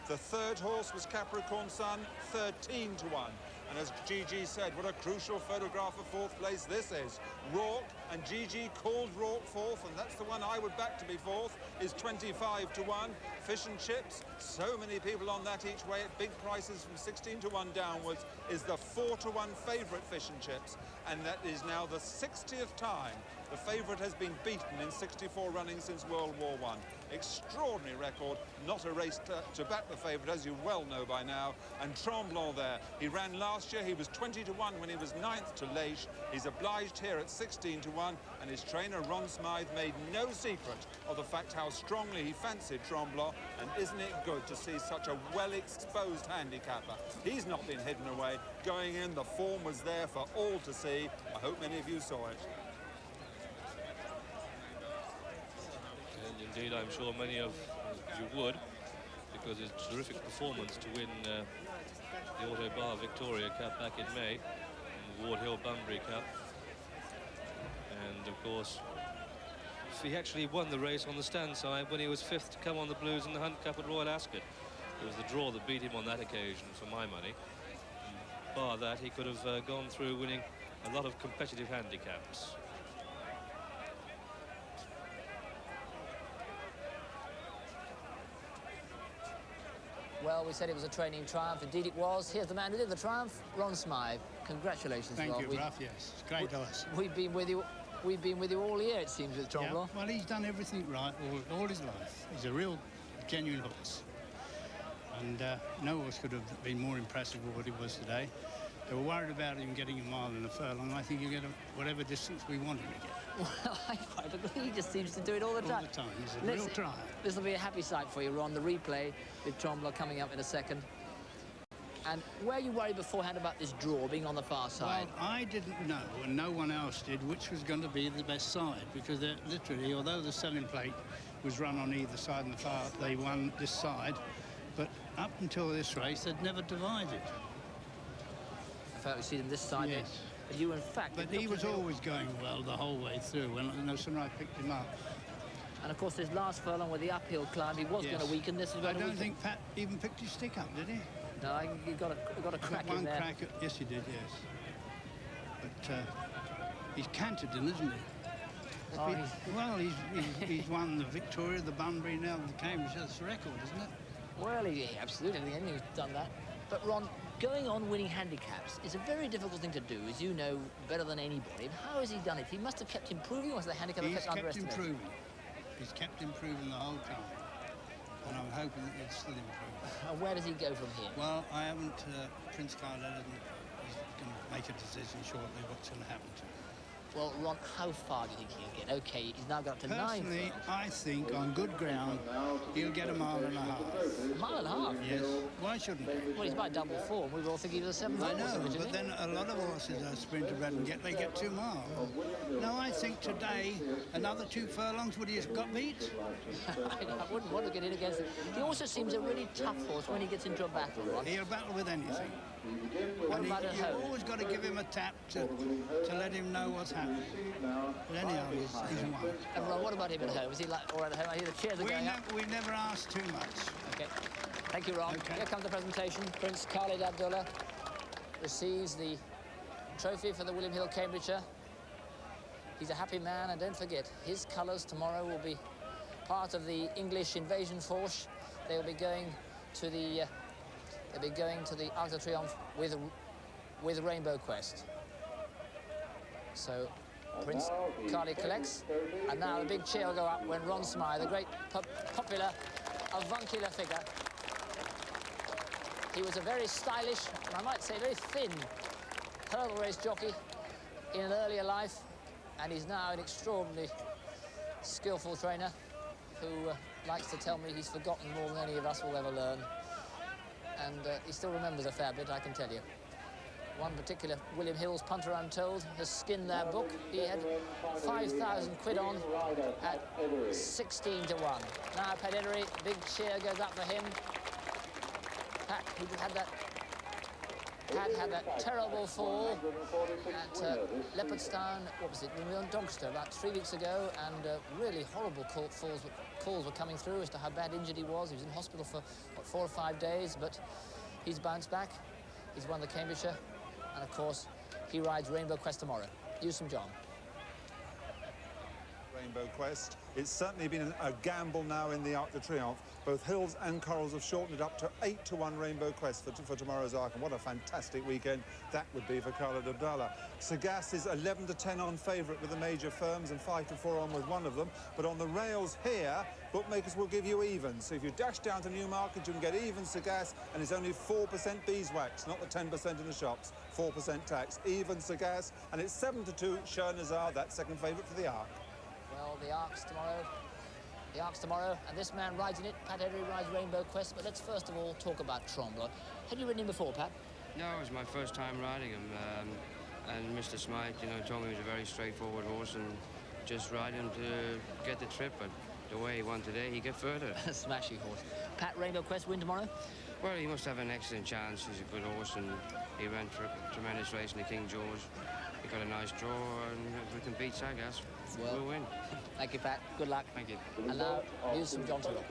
The third horse was Capricorn Sun, 13 to 1. And as Gigi said, what a crucial photograph of 4th place this is. Rourke, and Gigi called Rourke 4th, and that's the one I would back to be 4th, is 25 to 1. Fish and Chips, so many people on that each way at big prices from 16 to 1 downwards, is the 4 to 1 favourite, Fish and Chips. And that is now the 60th time the favourite has been beaten in 64 runnings since World War I. Extraordinary record, not a race to back the favourite, as you well know by now. And Tremblant there, he ran last year, he was 20 to 1 when he was 9th to Leish. He's obliged here at 16 to 1, and his trainer Ron Smythe made no secret of the fact how strongly he fancied Tremblant, and isn't it good to see such a well-exposed handicapper? He's not been hidden away. Going in, the form was there for all to see. I hope many of you saw it. Indeed, I'm sure many of you would, because it's a terrific performance to win the Auto Bar Victoria Cup back in May, and the Ward Hill Bunbury Cup. And of course, he actually won the race on the stand side when he was 5th to come on the Blues in the Hunt Cup at Royal Ascot. It was the draw that beat him on that occasion, for my money. And bar that, he could have gone through winning a lot of competitive handicaps. Well, we said it was a training triumph. Indeed it was. Here's the man who did the triumph, Ron Smythe. congratulations. Thank Rob. you, Brough. Yes, it's great horse. We've been with you. We've been with you all year, it seems, with Tremblant. Yeah, well, he's done everything right all his life. He's a real, genuine horse. And no horse could have been more impressive with what he was today. They were worried about him getting a mile and a furlong. I think he'll get whatever distance we want him to get. Well, I quite agree. He just seems to do it all the time. All the time. He's a real try. This will be a happy sight for you, Ron. The replay with Tremblant coming up in a second. And were you worried beforehand about this draw being on the far side? Well, I didn't know, and no one else did, which was going to be the best side, because they're literally, although the selling plate was run on either side and the far, they won this side, but up until this race, they'd never divided. I felt you see them this side. Yes. But you, in fact... But he was always going well the whole way through, and no sooner I picked him up. And, of course, this last furlong with the uphill climb, he was going to weaken. This is going to weaken. I don't think Pat even picked his stick up, did he? No, he got a crack in there. One crack, yes, he did, yes. But he's cantered in, isn't he? Oh, well, he's won the Victoria, the Bunbury, now the Cambridgeshire. That's a record, isn't it? Well, he absolutely. He's done that. But, Ron, going on winning handicaps is a very difficult thing to do, as you know better than anybody. And how has he done it? He must have kept improving, or has the handicap kept underestimating? He's kept improving. He's kept improving the whole time. And I'm hoping that it's still improving. And where does he go from here? Well, I haven't... Prince Carlet he's going to make a decision shortly what's going to happen to him. Well, Ron, how far do you think he'll get? OK, he's now got up to 9. Personally, I think on good ground, he'll get a mile and a half. A mile and a half? Yes. Why shouldn't he? Well, he's by double form. We all think he was a 7 I know, but then a lot of horses are sprinter bred and they get 2 miles. No, I think today, another 2 furlongs, would he have got beat? I wouldn't want to get in against him. He also seems a really tough horse when he gets into a battle, Ron. He'll battle with anything. What about at home? You've always got to give him a tap to let him know what's happening. But anyhow, he's won. And Ron, what about him at home? Is he like all right at home? I hear the cheers are going up. We never asked too much. OK. Thank you, Ron. Okay. Here comes the presentation. Prince Khalid Abdullah receives the trophy for the William Hill Cambridgeshire. He's a happy man, and don't forget, his colours tomorrow will be part of the English invasion force. They will be going to the Arc de Triomphe with Rainbow Quest. So Prince Carly collects, and now the big cheer will go up when Ron Smythe, the great popular avuncular figure. He was a very stylish, and I might say very thin, hurdle race jockey in an earlier life, and he's now an extraordinarily skillful trainer who likes to tell me he's forgotten more than any of us will ever learn. And he still remembers a fair bit, I can tell you. One particular William Hill's punter, I'm told, has skinned their book. He had 5,000 quid on at 16 to 1. Now Pat Edery, big cheer goes up for him. Pat, he had that terrible fall at Leopardstown, what was it, in Doncaster about 3 weeks ago, and really horrible calls were coming through as to how bad injured he was. He was in hospital for, what, 4 or 5 days, but he's bounced back. He's won the Cambridgeshire, and of course, he rides Rainbow Quest tomorrow. Use John. Rainbow Quest. It's certainly been a gamble now in the Arc de Triomphe. Both Hills and Corals have shortened it up to 8 to 1 Rainbow Quest for tomorrow's Arc, and what a fantastic weekend that would be for Khalid Abdallah. Sagas is 11 to 10 on favourite with the major firms and 5 to 4 on with one of them, but on the rails here, bookmakers will give you even. So if you dash down to Newmarket, you can get even Sagas, and it's only 4% beeswax, not the 10% in the shops. 4% tax, even Sagas, and it's 7 to 2 Shernazar, that second favourite for the Arc. Well, the Arc's tomorrow, and this man rides in it. Pat Edery rides Rainbow Quest, but let's first of all talk about Tremblant. Had you ridden him before, Pat? No, it was my first time riding him, and Mr. Smythe, told me he was a very straightforward horse and just ride him to get the trip, but the way he won today, he get further. Smashing horse. Pat, Rainbow Quest win tomorrow? Well, he must have an excellent chance. He's a good horse, and he ran a tremendous race in the King George. He got a nice draw, and if we can beat Sagas, we'll win. Thank you, Pat. Good luck. Thank you. And now, use John Tyrrel.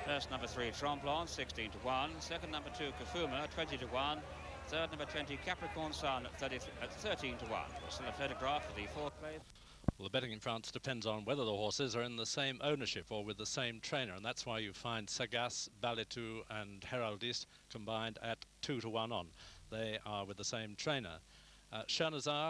First, number 3, Tremblant, 16 to 1. Second, number 2, Kafuma, 20 to 1. Third, number 20, Capricorn Sun, at 13 to 1. Still a photograph of the 4th place. Well, the betting in France depends on whether the horses are in the same ownership or with the same trainer, and that's why you find Sagas, Balitou and Heraldiste combined at 2 to 1 on. They are with the same trainer. Shernazar